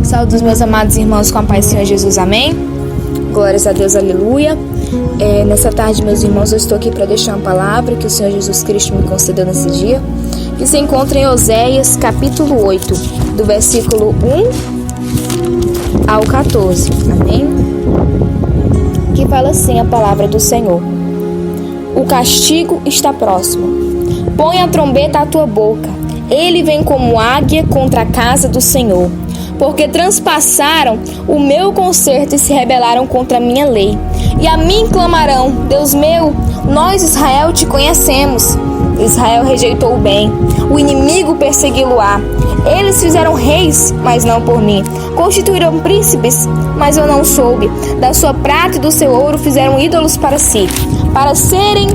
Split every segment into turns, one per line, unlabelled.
Saúde os meus amados irmãos com a paz do Senhor Jesus, amém? Glórias a Deus, aleluia. Nessa tarde, meus irmãos, eu estou aqui para deixar uma palavra que o Senhor Jesus Cristo me concedeu nesse dia, que se encontra em Oséias, capítulo 8, do versículo 1 ao 14, amém? Que fala assim a palavra do Senhor: o castigo está próximo. Põe a trombeta à tua boca. Ele vem como águia contra a casa do Senhor. Porque transpassaram o meu concerto e se rebelaram contra a minha lei. E a mim clamarão: Deus meu, nós Israel te conhecemos. Israel rejeitou o bem, o inimigo persegui-lo-á. Eles fizeram reis, mas não por mim. Constituíram príncipes, mas eu não soube. Da sua prata e do seu ouro fizeram ídolos para si, para serem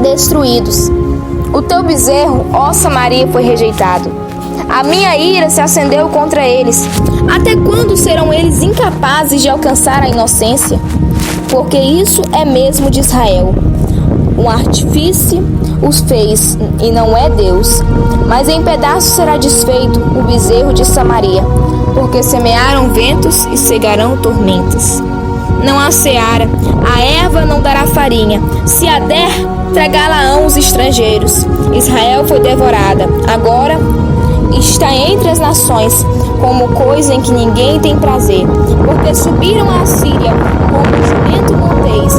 destruídos. O teu bezerro, ó Samaria, foi rejeitado. A minha ira se acendeu contra eles. Até quando serão eles incapazes de alcançar a inocência? Porque isso é mesmo de Israel. Um artífice os fez e não é Deus. Mas em pedaços será desfeito o bezerro de Samaria, porque semearam ventos e cegarão tormentas. Não há seara, a erva não dará farinha. Se a der, tragá-la-ão os estrangeiros. Israel foi devorada. Agora está entre as nações, como coisa em que ninguém tem prazer, porque subiram a Síria como jumento montês,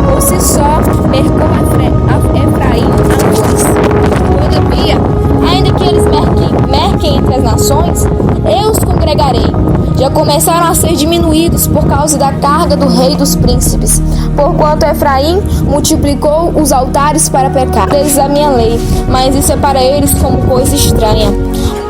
por si só mercou a Efraim a luz. Todavia, ainda que eles merquem entre as nações, eu os congregarei. Já começaram a ser diminuídos por causa da carga do rei dos príncipes, porquanto Efraim multiplicou os altares para pecar. Eles a minha lei, mas isso é para eles como coisa estranha.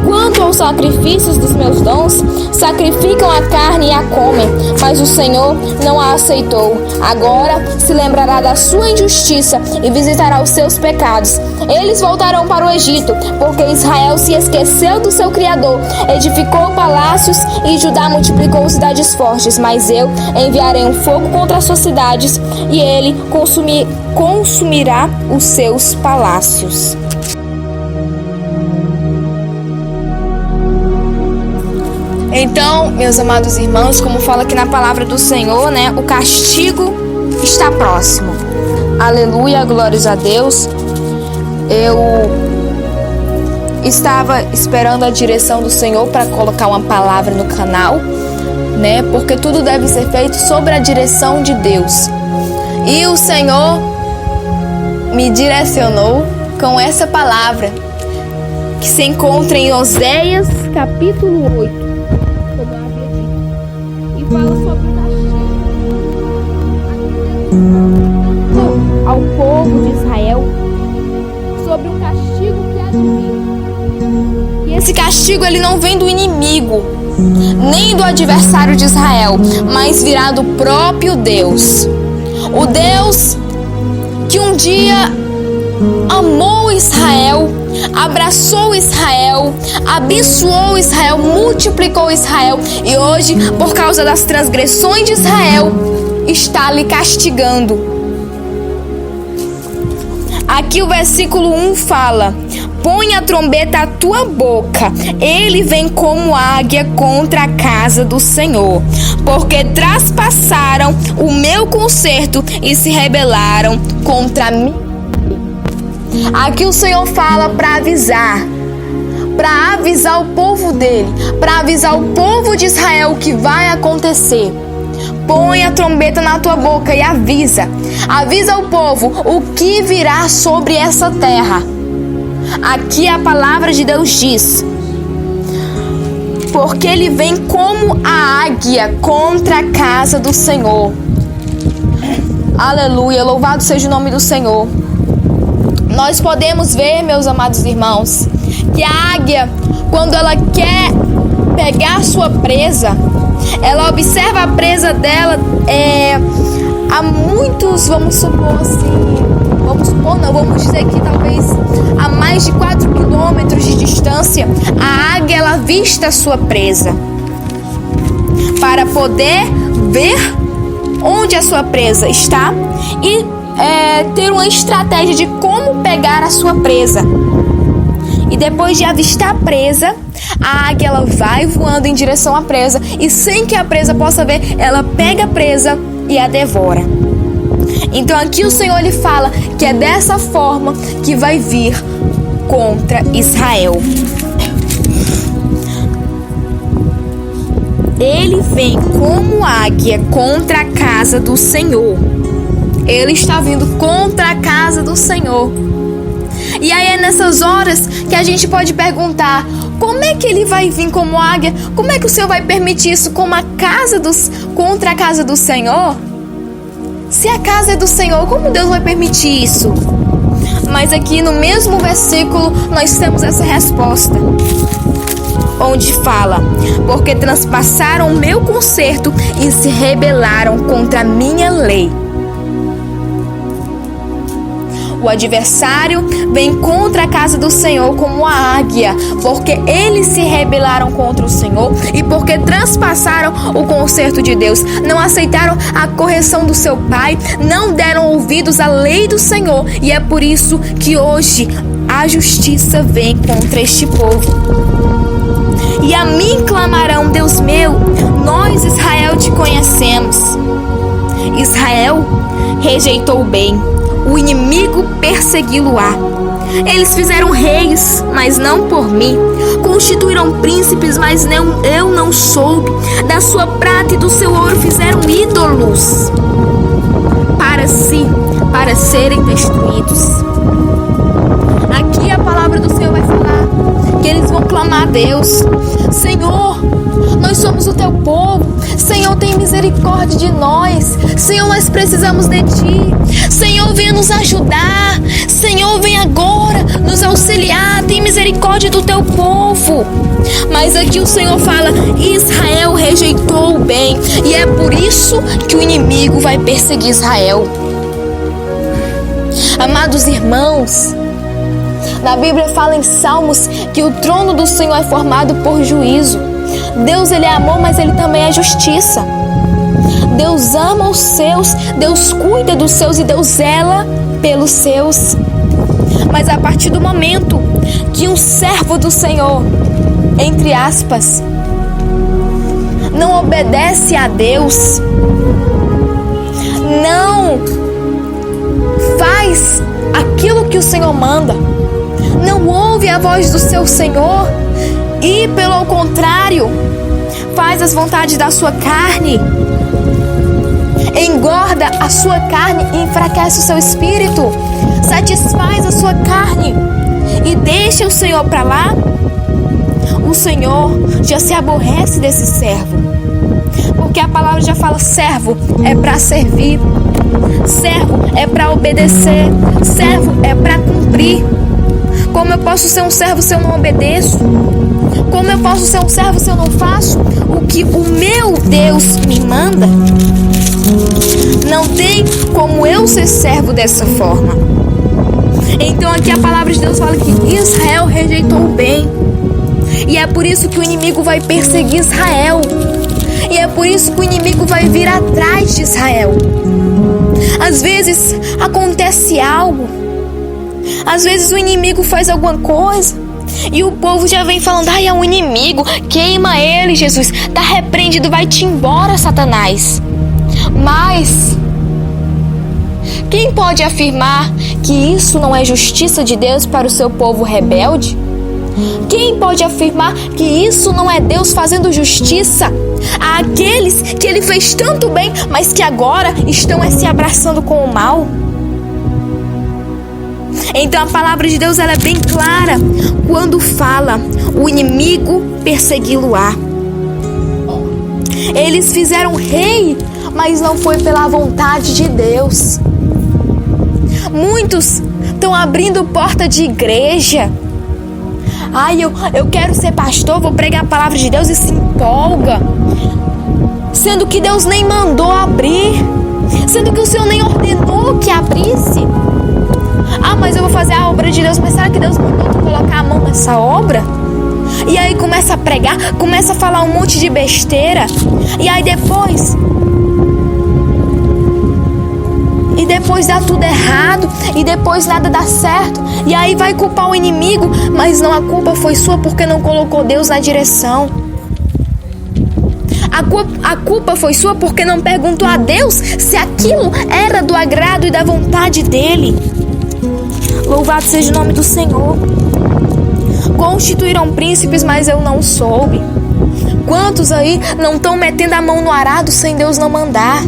Quanto aos sacrifícios dos meus dons, sacrificam a carne e a comem, mas o Senhor não a aceitou. Agora se lembrará da sua injustiça e visitará os seus pecados. Eles voltarão para o Egito, porque Israel se esqueceu do seu Criador, edificou palácios e Judá multiplicou cidades fortes. Mas eu enviarei um fogo contra as suas cidades e ele consumirá os seus palácios. Então, meus amados irmãos, como fala aqui na palavra do Senhor, né? O castigo está próximo. Aleluia, glórias a Deus. Eu estava esperando a direção do Senhor para colocar uma palavra no canal, né? Porque tudo deve ser feito sobre a direção de Deus. E o Senhor me direcionou com essa palavra que se encontra em Oséias, capítulo 8. Fala sobre o castigo ao povo de Israel, sobre um castigo que há de vir. E esse castigo ele não vem do inimigo, nem do adversário de Israel, mas virá do próprio Deus. O Deus que um dia amou Israel, abraçou Israel, abençoou Israel, multiplicou Israel, e hoje, por causa das transgressões de Israel, está lhe castigando. Aqui o versículo 1 fala: põe a trombeta à tua boca, ele vem como águia contra a casa do Senhor, porque traspassaram o meu concerto e se rebelaram contra mim. Aqui o Senhor fala para avisar o povo dele, para avisar o povo de Israel o que vai acontecer. Põe a trombeta na tua boca e avisa o povo o que virá sobre essa terra. Aqui a palavra de Deus diz: porque ele vem como a águia contra a casa do Senhor. Aleluia, louvado seja o nome do Senhor. Nós podemos ver, meus amados irmãos, que a águia, quando ela quer pegar a sua presa, ela observa a presa dela a muitos, vamos dizer que talvez a mais de 4 quilômetros de distância, a águia ela avista a sua presa para poder ver onde a sua presa está e ter uma estratégia de como pegar a sua presa. E depois de avistar a presa, A águia, ela vai voando em direção à presa e sem que a presa possa ver, ela pega a presa e a devora. Então aqui o Senhor lhe fala que é dessa forma que vai vir contra Israel. Ele vem como águia contra a casa do Senhor. Ele está vindo contra a casa do Senhor. E aí é nessas horas que a gente pode perguntar: como é que ele vai vir como águia? Como é que o Senhor vai permitir isso contra a casa do Senhor? Se a casa é do Senhor, como Deus vai permitir isso? Mas aqui no mesmo versículo nós temos essa resposta, onde fala: porque transpassaram o meu concerto e se rebelaram contra a minha lei. O adversário vem contra a casa do Senhor como a águia, porque eles se rebelaram contra o Senhor e porque transpassaram o concerto de Deus, não aceitaram a correção do seu pai, não deram ouvidos à lei do Senhor, e é por isso que hoje a justiça vem contra este povo. E a mim clamarão: Deus meu, nós Israel te conhecemos. Israel rejeitou o bem, o inimigo persegui-lo-á. Eles fizeram reis, mas não por mim. Constituíram príncipes, mas eu não soube. Da sua prata e do seu ouro fizeram ídolos para si, para serem destruídos. Aqui a palavra do Senhor vai falar que eles vão clamar a Deus: Senhor, nós somos o teu povo. Senhor, tem misericórdia de nós. Senhor, nós precisamos de ti. Senhor, venha nos ajudar. Senhor, vem agora nos auxiliar. Tem misericórdia do teu povo. Mas aqui o Senhor fala: Israel rejeitou o bem, e é por isso que o inimigo vai perseguir Israel. Amados irmãos, na Bíblia fala em Salmos que o trono do Senhor é formado por juízo. Deus, ele é amor, mas ele também é justiça. Deus ama os seus, Deus cuida dos seus e Deus zela pelos seus. Mas a partir do momento que um servo do Senhor, entre aspas, não obedece a Deus, não faz aquilo que o Senhor manda, não ouve a voz do seu Senhor e, pelo contrário, faz as vontades da sua carne, engorda a sua carne e enfraquece o seu espírito, satisfaz a sua carne e deixa o Senhor para lá, o Senhor já se aborrece desse servo. Porque a palavra já fala: servo é para servir, servo é para obedecer, servo é para cumprir. Como eu posso ser um servo se eu não obedeço? Como eu posso ser um servo se eu não faço o que o meu Deus me manda? Não tem como eu ser servo dessa forma. Então aqui a palavra de Deus fala que Israel rejeitou o bem, e é por isso que o inimigo vai perseguir Israel, e é por isso que o inimigo vai vir atrás de Israel. Às vezes acontece algo, às vezes o inimigo faz alguma coisa e o povo já vem falando: ai, é um inimigo, queima ele, Jesus, tá repreendido, vai-te embora, Satanás. Mas quem pode afirmar que isso não é justiça de Deus para o seu povo rebelde? Quem pode afirmar que isso não é Deus fazendo justiça àqueles que ele fez tanto bem, mas que agora estão se abraçando com o mal? Então a palavra de Deus, ela é bem clara quando fala: o inimigo persegui-lo-á. Eles fizeram rei, mas não foi pela vontade de Deus. Muitos estão abrindo porta de igreja. Ai, eu quero ser pastor, vou pregar a palavra de Deus, e se empolga, sendo que Deus nem mandou abrir, sendo que o Senhor nem ordenou que abrisse. Ah, mas eu vou fazer a obra de Deus, mas será que Deus mandou tu colocar a mão nessa obra? E aí começa a pregar, começa a falar um monte de besteira, e aí depois e depois dá tudo errado, e depois nada dá certo, e aí vai culpar o inimigo, mas não, a culpa foi sua porque não colocou Deus na direção. A culpa foi sua porque não perguntou a Deus se aquilo era do agrado e da vontade dele. Louvado seja o nome do Senhor. Constituíram príncipes, mas eu não soube. Quantos aí não estão metendo a mão no arado sem Deus não mandar?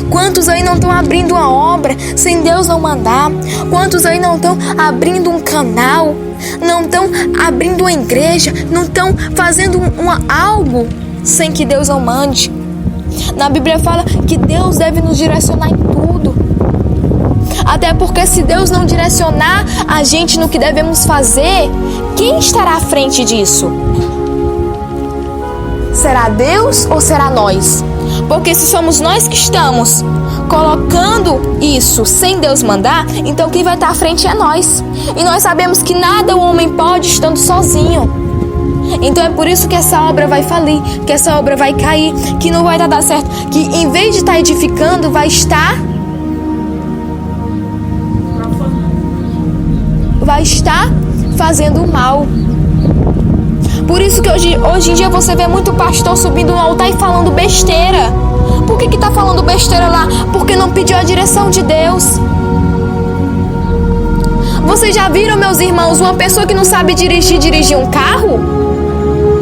Quantos aí não estão abrindo uma obra sem Deus não mandar? Quantos aí não estão abrindo um canal? Não estão abrindo uma igreja? Não estão fazendo algo sem que Deus não mande? Na Bíblia fala que Deus deve nos direcionar em tudo. Até porque se Deus não direcionar a gente no que devemos fazer, quem estará à frente disso? Será Deus ou será nós? Porque se somos nós que estamos colocando isso sem Deus mandar, então quem vai estar à frente é nós. E nós sabemos que nada o homem pode estando sozinho. Então é por isso que essa obra vai falir, que essa obra vai cair, que não vai dar certo, que em vez de estar edificando, vai estar fazendo mal. Por isso que hoje em dia você vê muito pastor subindo no altar e falando besteira. Por que tá falando besteira lá? Porque não pediu a direção de Deus. Vocês já viram, meus irmãos, uma pessoa que não sabe dirigir um carro?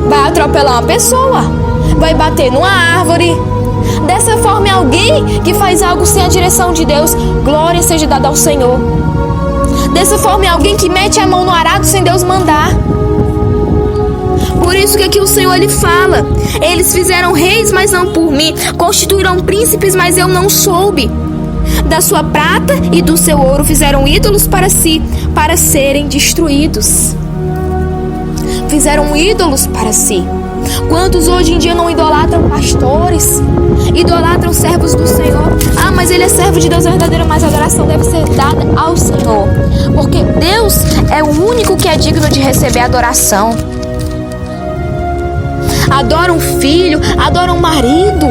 Vai atropelar uma pessoa, vai bater numa árvore. Dessa forma é alguém que faz algo sem a direção de Deus. Glória seja dada ao Senhor. Dessa forma é alguém que mete a mão no arado sem Deus mandar. Por isso que aqui o Senhor ele fala: eles fizeram reis, mas não por mim, constituíram príncipes, mas eu não soube. Da sua prata e do seu ouro fizeram ídolos para si, para serem destruídos. Fizeram ídolos para si. Quantos hoje em dia não idolatram pastores? Idolatram servos do Senhor. Ah, mas ele é servo de Deus verdadeiro, mas a adoração deve ser dada ao Senhor. Porque Deus é o único que é digno de receber adoração. Adoram filho, adoram marido.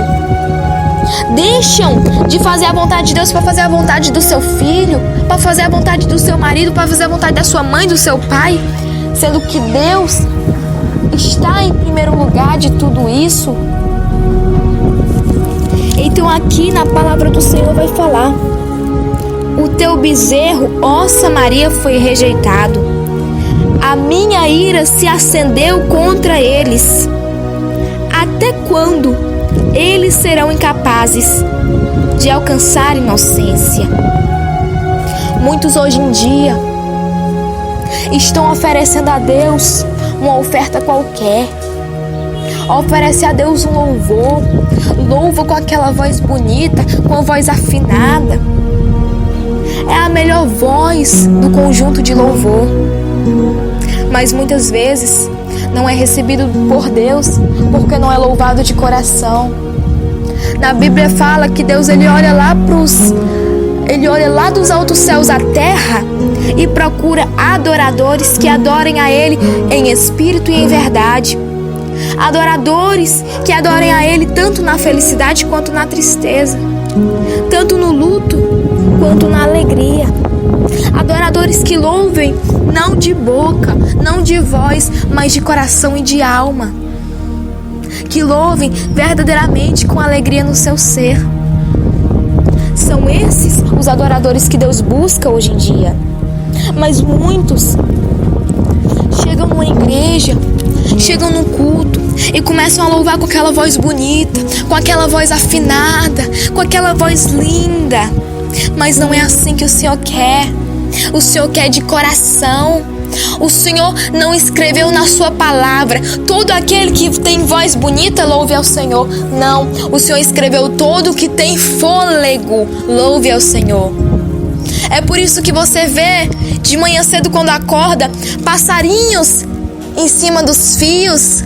Deixam de fazer a vontade de Deus para fazer a vontade do seu filho, para fazer a vontade do seu marido, para fazer a vontade da sua mãe, do seu pai. Sendo que Deus está em primeiro lugar de tudo isso. Então aqui na palavra do Senhor vai falar: o teu bezerro, ó Samaria, foi rejeitado. A minha ira se acendeu contra eles. Até quando eles serão incapazes de alcançar inocência? Muitos hoje em dia estão oferecendo a Deus uma oferta qualquer. Oferece a Deus um louvor. Louva com aquela voz bonita, com a voz afinada. É a melhor voz do conjunto de louvor. Mas muitas vezes não é recebido por Deus porque não é louvado de coração. Na Bíblia fala que Deus ele olha lá dos altos céus à terra e procura adoradores que adorem a Ele em espírito e em verdade. Adoradores que adorem a Ele tanto na felicidade quanto na tristeza, tanto no luto quanto na alegria. Adoradores que louvem não de boca, não de voz, mas de coração e de alma. Que louvem verdadeiramente com alegria no seu ser. São esses os adoradores que Deus busca hoje em dia. Mas muitos chegam numa igreja, chegam no culto e começam a louvar com aquela voz bonita, com aquela voz afinada, com aquela voz linda. Mas não é assim que o Senhor quer. O Senhor quer de coração. O Senhor não escreveu na sua palavra: todo aquele que tem voz bonita, louve ao Senhor. Não, o Senhor escreveu: todo que tem fôlego, louve ao Senhor. É por isso que você vê de manhã cedo, quando acorda, passarinhos em cima dos fios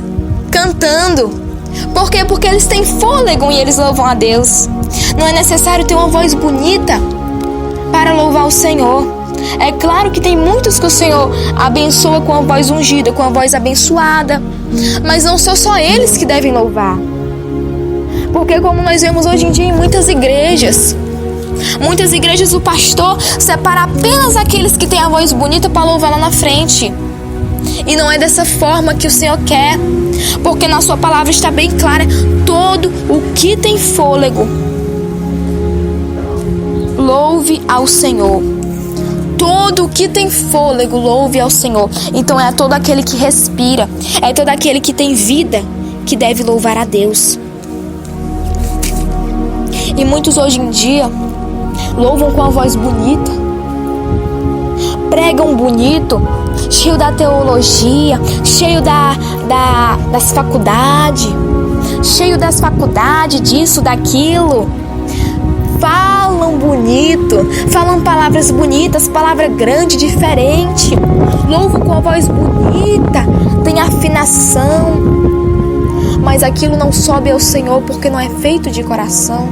cantando. Por quê? Porque eles têm fôlego e eles louvam a Deus. Não é necessário ter uma voz bonita para louvar o Senhor. É claro que tem muitos que o Senhor abençoa com a voz ungida, com a voz abençoada, mas não são só eles que devem louvar. Porque como nós vemos hoje em dia em muitas igrejas, Muitas igrejas o pastor separa apenas aqueles que têm a voz bonita para louvar lá na frente. E não é dessa forma que o Senhor quer, porque na sua palavra está bem clara: todo o que tem fôlego, louve ao Senhor. Todo o que tem fôlego, louve ao Senhor. Então é todo aquele que respira, é todo aquele que tem vida, que deve louvar a Deus. E muitos hoje em dia louvam com a voz bonita, pregam bonito, cheio da teologia, cheio das faculdades, disso, daquilo. Falam bonito, falam palavras bonitas, palavra grande, diferente. Louvam com a voz bonita, tem afinação. Mas aquilo não sobe ao Senhor porque não é feito de coração.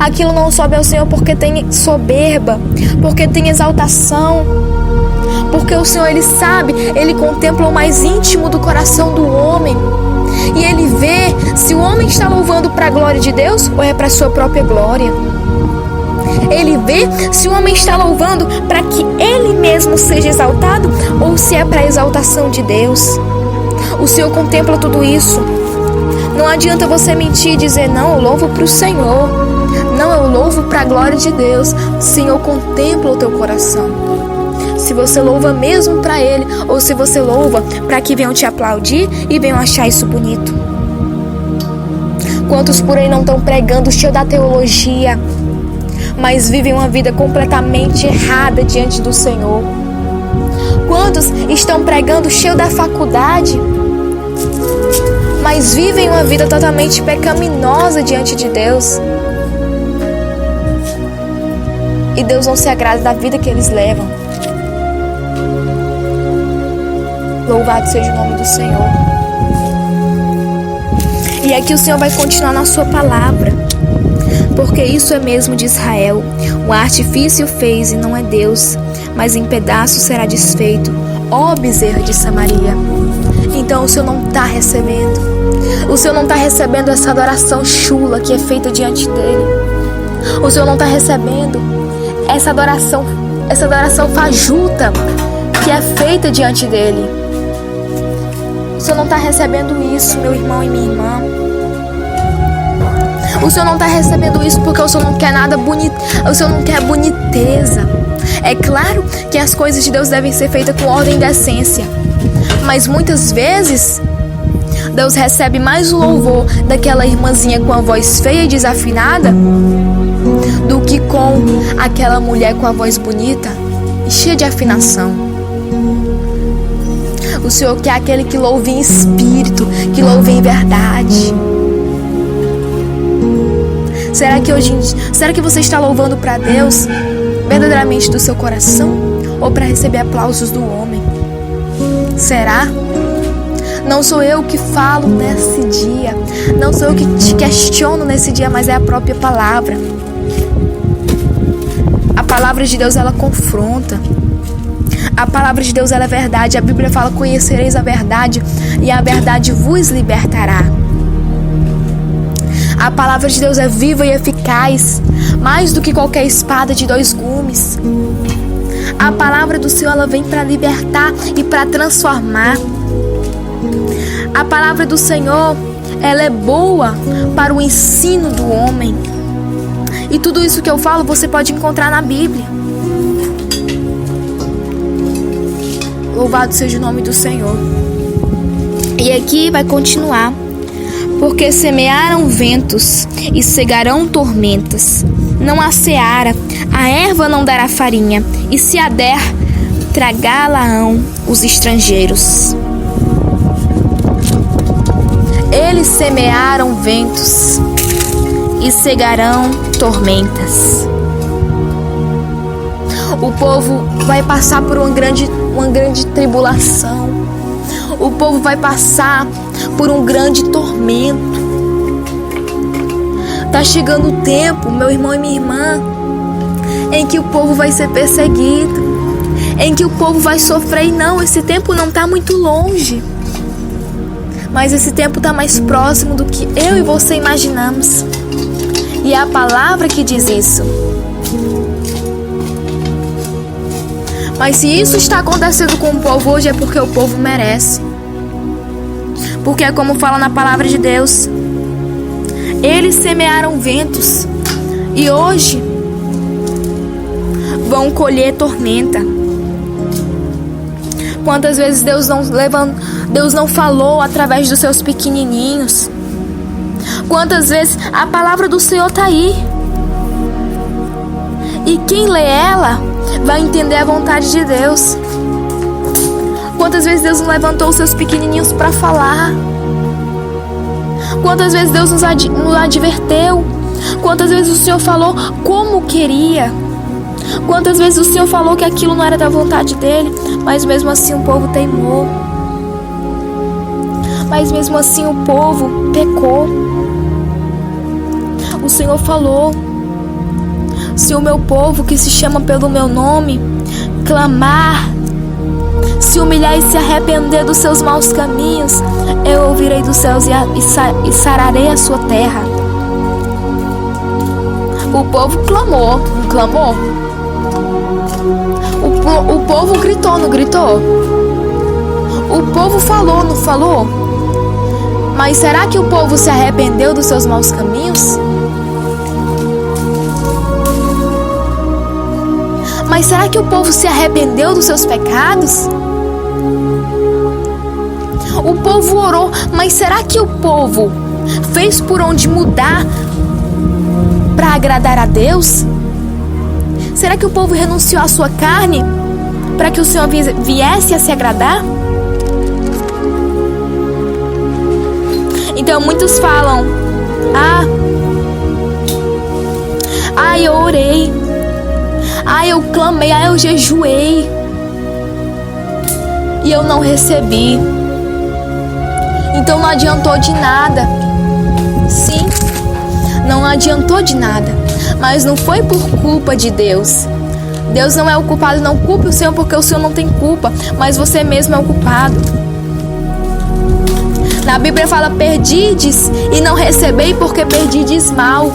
Aquilo não sobe ao Senhor porque tem soberba, porque tem exaltação. Porque o Senhor, Ele sabe, Ele contempla o mais íntimo do coração do homem. E Ele vê se o homem está louvando para a glória de Deus ou é para a sua própria glória. Ele vê se o homem está louvando para que Ele mesmo seja exaltado ou se é para a exaltação de Deus. O Senhor contempla tudo isso. Não adianta você mentir e dizer: não, eu louvo para o Senhor. Não, eu louvo para a glória de Deus. O Senhor contempla o teu coração. Se você louva mesmo para Ele, ou se você louva para que venham te aplaudir e venham achar isso bonito. Quantos por aí não estão pregando cheio da teologia, mas vivem uma vida completamente errada diante do Senhor? Quantos estão pregando cheio da faculdade, mas vivem uma vida totalmente pecaminosa diante de Deus? E Deus não se agrada da vida que eles levam. Louvado seja o nome do Senhor. E aqui o Senhor vai continuar na sua palavra. Porque isso é mesmo de Israel. O artifício fez e não é Deus, mas em pedaços será desfeito, ó bezerra de Samaria. Então o Senhor não está recebendo. O Senhor não está recebendo essa adoração chula que é feita diante dele. O Senhor não está recebendo essa adoração fajuta que é feita diante dele. O Senhor não está recebendo isso, meu irmão e minha irmã. O Senhor não está recebendo isso porque o Senhor não quer nada bonito. O Senhor não quer boniteza. É claro que as coisas de Deus devem ser feitas com ordem e decência. Mas muitas vezes Deus recebe mais o louvor daquela irmãzinha com a voz feia e desafinada do que com aquela mulher com a voz bonita e cheia de afinação. O Senhor quer aquele que louve em espírito, que louve em verdade. Será que você está louvando para Deus verdadeiramente do seu coração ou para receber aplausos do homem? Será? Não sou eu que falo nesse dia, não sou eu que te questiono nesse dia, mas é a própria palavra. A palavra de Deus, ela confronta. A palavra de Deus, ela é verdade. A Bíblia fala: conhecereis a verdade e a verdade vos libertará. A palavra de Deus é viva e eficaz, mais do que qualquer espada de 2 gumes. A palavra do Senhor, ela vem para libertar e para transformar. A palavra do Senhor, ela é boa para o ensino do homem. E tudo isso que eu falo, você pode encontrar na Bíblia. Louvado seja o nome do Senhor. E aqui vai continuar. Porque semearam ventos e cegarão tormentas. Não há seara, a erva não dará farinha, e se a der, tragá-la-ão os estrangeiros. Eles semearam ventos e cegarão tormentas. O povo vai passar por uma grande tribulação. O povo vai passar por um grande tormento. Tá chegando o tempo, meu irmão e minha irmã, em que o povo vai ser perseguido, em que o povo vai sofrer. E não, esse tempo não tá muito longe, mas esse tempo tá mais próximo do que eu e você imaginamos. E é a palavra que diz isso. Mas se isso está acontecendo com o povo hoje, é porque o povo merece. Porque é como fala na palavra de Deus: eles semearam ventos e hoje vão colher tormenta. Quantas vezes Deus não falou através dos seus pequenininhos? Quantas vezes a palavra do Senhor está aí? E quem lê ela vai entender a vontade de Deus. Quantas vezes Deus não levantou os seus pequenininhos para falar? Quantas vezes Deus nos adverteu? Quantas vezes o Senhor falou como queria? Quantas vezes o Senhor falou que aquilo não era da vontade dele? Mas mesmo assim o povo teimou. Mas mesmo assim o povo pecou. O Senhor falou: se o meu povo, que se chama pelo meu nome, clamar, se humilhar e se arrepender dos seus maus caminhos, eu ouvirei dos céus e sararei a sua terra. O povo clamou, não clamou? O povo gritou, não gritou? O povo falou, não falou? Mas será que o povo se arrependeu dos seus maus caminhos? Mas será que o povo se arrependeu dos seus pecados? O povo orou, mas será que o povo fez por onde mudar para agradar a Deus? Será que o povo renunciou à sua carne para que o Senhor viesse a se agradar? Então muitos falam: eu orei, eu clamei, eu jejuei e eu não recebi. Então não adiantou de nada. Sim, não adiantou de nada. Mas não foi por culpa de Deus. Deus não é o culpado. Não culpe o Senhor, porque o Senhor não tem culpa, mas você mesmo é o culpado. Na Bíblia fala: perdides e não recebei, porque perdides mal.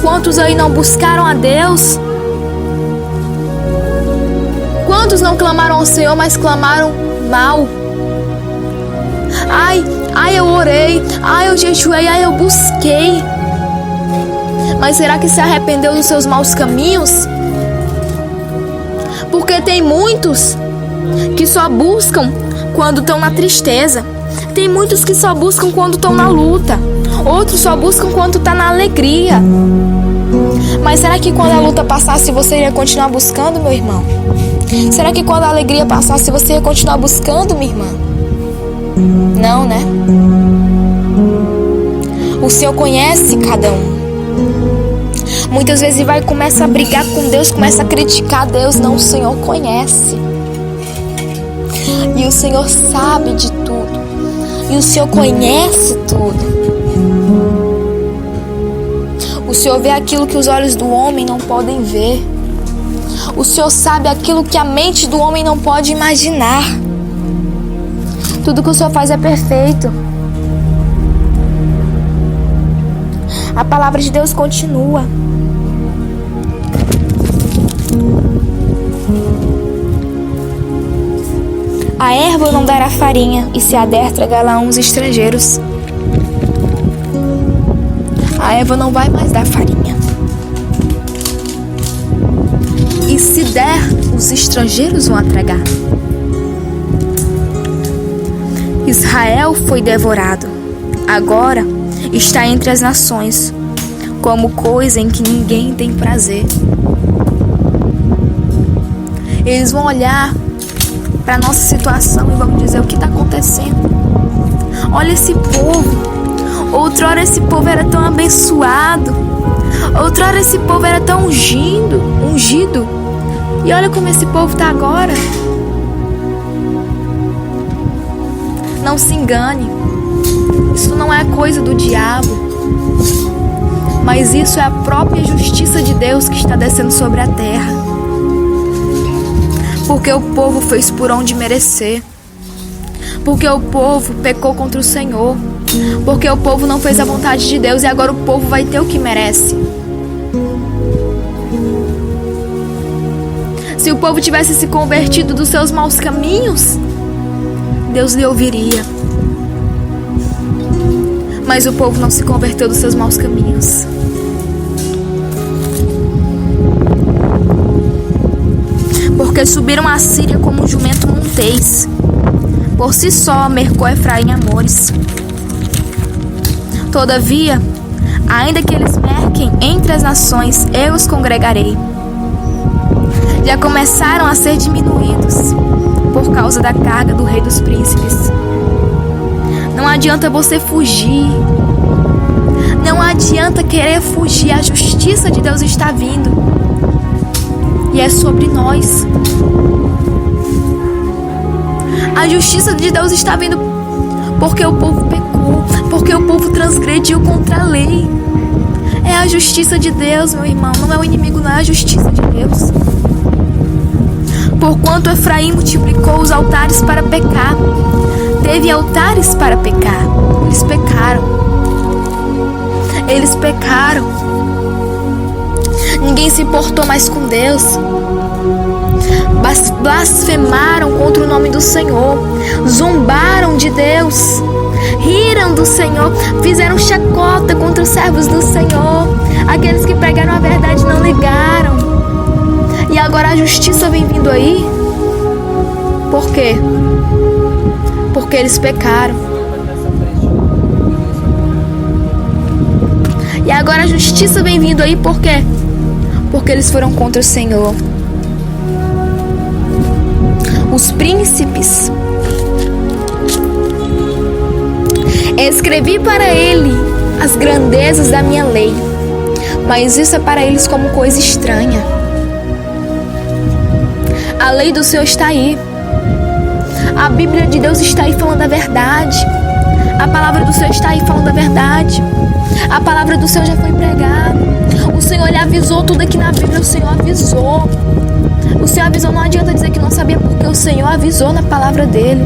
Quantos aí não buscaram a Deus? Quantos não clamaram ao Senhor, mas clamaram mal? Eu orei, eu jejuei, eu busquei. Mas será que se arrependeu dos seus maus caminhos? Porque tem muitos que só buscam quando estão na tristeza. Tem muitos que só buscam quando estão na luta. Outros só buscam quando está na alegria. Mas será que quando a luta passasse você ia continuar buscando, meu irmão? Será que quando a alegria passasse você ia continuar buscando, minha irmã? Não, né? O Senhor conhece cada um. Muitas vezes começa a brigar com Deus, começa a criticar Deus. Não, o Senhor conhece. E o Senhor sabe de tudo. E o Senhor conhece tudo. O Senhor vê aquilo que os olhos do homem não podem ver. O Senhor sabe aquilo que a mente do homem não pode imaginar. Tudo que o Senhor faz é perfeito. A palavra de Deus continua. A erva não dará farinha, e se a der, tragará uns estrangeiros. A erva não vai mais dar farinha. E se der, os estrangeiros vão a tragar. Israel foi devorado. Agora está entre as nações, como coisa em que ninguém tem prazer. Eles vão olhar para a nossa situação e vão dizer: o que está acontecendo? Olha esse povo. Outrora esse povo era tão abençoado. Outrora esse povo era tão ungido. E olha como esse povo está agora. Não se engane. Isso não é coisa do diabo. Mas isso é a própria justiça de Deus que está descendo sobre a terra. Porque o povo fez por onde merecer. Porque o povo pecou contra o Senhor. Porque o povo não fez a vontade de Deus. E agora o povo vai ter o que merece. Se o povo tivesse se convertido dos seus maus caminhos, Deus lhe ouviria. Mas o povo não se converteu dos seus maus caminhos. Porque subiram a Síria como um jumento montês. Por si só mercou Efraim amores. Todavia, ainda que eles merquem entre as nações, eu os congregarei. Já começaram a ser diminuídos por causa da carga do rei dos príncipes. Não adianta você fugir. Não adianta querer fugir. A justiça de Deus está vindo. E é sobre nós. A justiça de Deus está vindo porque o povo pecou, porque o povo transgrediu contra a lei. É a justiça de Deus, meu irmão. Não é o inimigo, não é a justiça de Deus. Porquanto Efraim multiplicou os altares para pecar. Teve altares para pecar. Eles pecaram. Eles pecaram. Ninguém se importou mais com Deus. Blasfemaram contra o nome do Senhor. Zombaram de Deus. Riram do Senhor. Fizeram chacota contra os servos do Senhor. Aqueles que pregaram a verdade não ligaram. E agora a justiça vem vindo aí. Por quê? Porque eles pecaram. E agora a justiça vem vindo aí por quê? Porque eles foram contra o Senhor. Os príncipes. Escrevi para ele as grandezas da minha lei, mas isso é para eles como coisa estranha. A lei do Senhor está aí. A Bíblia de Deus está aí falando a verdade. A palavra do Senhor está aí falando a verdade. A palavra do Senhor já foi pregada. O Senhor lhe avisou tudo aqui na Bíblia. O Senhor avisou. O Senhor avisou. Não adianta dizer que não sabia, porque o Senhor avisou na palavra dele.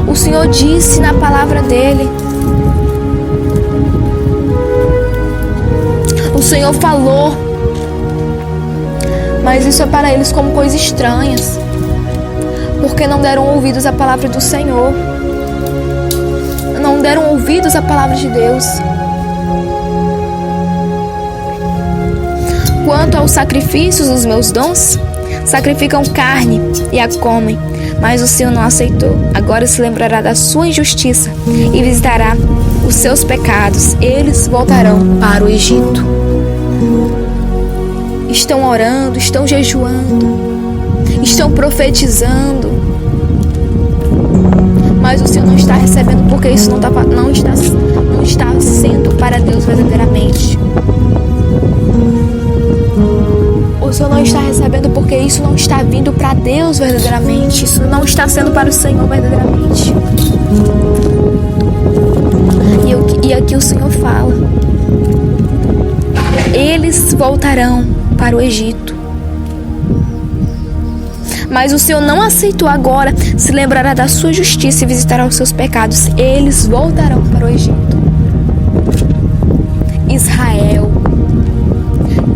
O Senhor disse na palavra dele. O Senhor falou. Mas isso é para eles como coisas estranhas, porque não deram ouvidos à palavra do Senhor. Não deram ouvidos à palavra de Deus. Quanto aos sacrifícios dos meus dons, sacrificam carne e a comem, mas o Senhor não aceitou. Agora se lembrará da sua injustiça e visitará os seus pecados. Eles voltarão para o Egito. Estão orando, estão jejuando, estão profetizando, mas o Senhor não está recebendo, porque isso não está sendo para Deus verdadeiramente. O Senhor não está recebendo porque isso não está vindo para Deus verdadeiramente. Isso não está sendo para o Senhor verdadeiramente. E aqui o Senhor fala: eles voltarão para o Egito. Mas o Senhor não aceitou. Agora se lembrará da sua justiça e visitará os seus pecados. Eles voltarão para o Egito. Israel,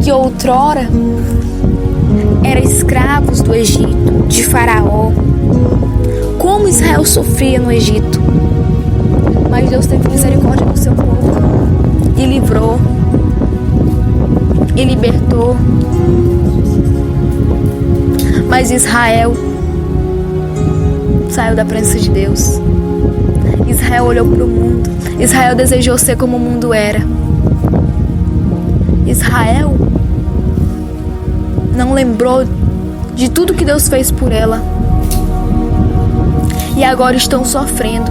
que outrora era escravos do Egito, de Faraó. Como Israel sofria no Egito. Mas Deus teve misericórdia do seu povo e livrou e libertou. Mas Israel saiu da presença de Deus. Israel olhou para o mundo. Israel desejou ser como o mundo era. Israel não lembrou de tudo que Deus fez por ela. E agora estão sofrendo,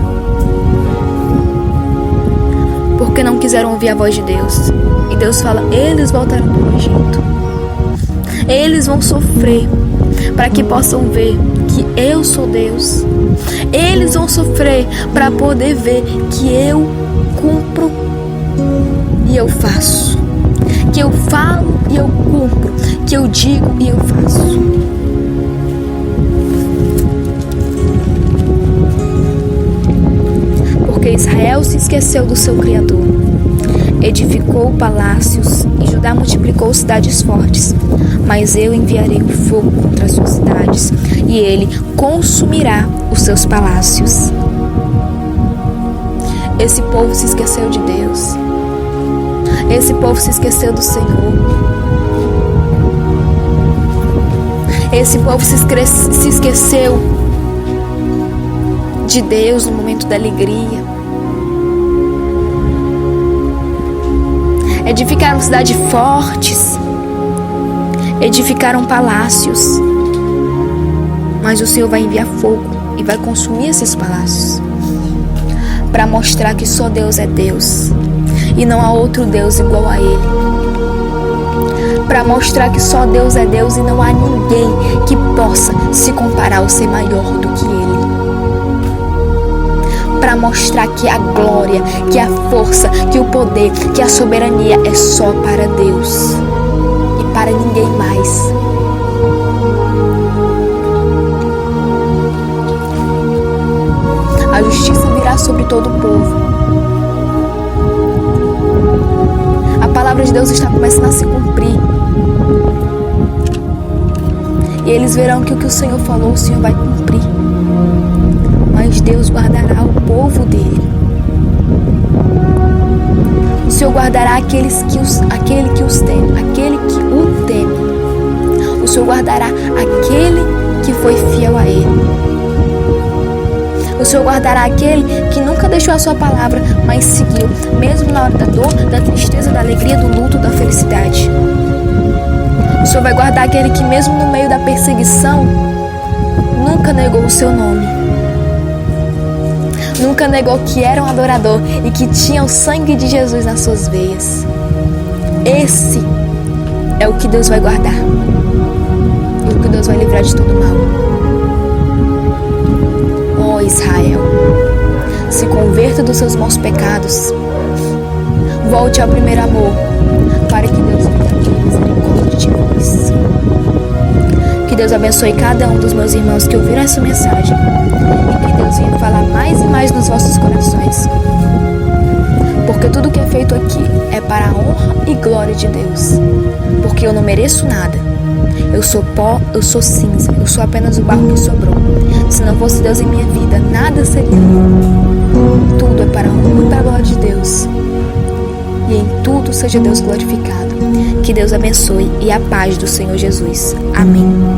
porque não quiseram ouvir a voz de Deus. E Deus fala: eles voltarão para o Egito. Eles vão sofrer para que possam ver que eu sou Deus. Eles vão sofrer para poder ver que eu cumpro e eu faço. Que eu falo e eu cumpro. Que eu digo e eu faço. Porque Israel se esqueceu do seu Criador. edificou palácios e Judá multiplicou cidades fortes. Mas eu enviarei um fogo contra as suas cidades e ele consumirá os seus palácios. Esse povo se esqueceu de Deus. Esse povo se esqueceu do Senhor. Esse povo se esqueceu de Deus no momento da alegria. Edificaram cidades fortes, edificaram palácios, mas o Senhor vai enviar fogo e vai consumir esses palácios, para mostrar que só Deus é Deus e não há outro Deus igual a Ele, para mostrar que só Deus é Deus e não há ninguém que possa se comparar ou ser maior do que Ele, para mostrar que a glória, que a força, que o poder, que a soberania é só para Deus e para ninguém mais. A justiça virá sobre todo o povo. A palavra de Deus está começando a se cumprir. E eles verão que o Senhor falou, o Senhor vai cumprir. Mas Deus guardará o povo dele. O Senhor guardará aquele que o teme. O Senhor guardará aquele que foi fiel a Ele. O Senhor guardará aquele que nunca deixou a sua palavra, mas seguiu, mesmo na hora da dor, da tristeza, da alegria, do luto, da felicidade. O Senhor vai guardar aquele que mesmo no meio da perseguição, nunca negou o seu nome. Nunca negou que era um adorador e que tinha o sangue de Jesus nas suas veias. Esse é o que Deus vai guardar. E o que Deus vai livrar de todo mal. Ó Israel, se converta dos seus maus pecados. Volte ao primeiro amor, para que Deus tenha misericórdia de vós. Que Deus abençoe cada um dos meus irmãos que ouviram essa mensagem. E que Deus venha falar mais e mais nos vossos corações. Porque tudo que é feito aqui é para a honra e glória de Deus. Porque eu não mereço nada. Eu sou pó, eu sou cinza, eu sou apenas o barro que sobrou. Se não fosse Deus em minha vida, nada seria. Tudo é para a honra e para a glória de Deus. E em tudo seja Deus glorificado. Que Deus abençoe e a paz do Senhor Jesus. Amém.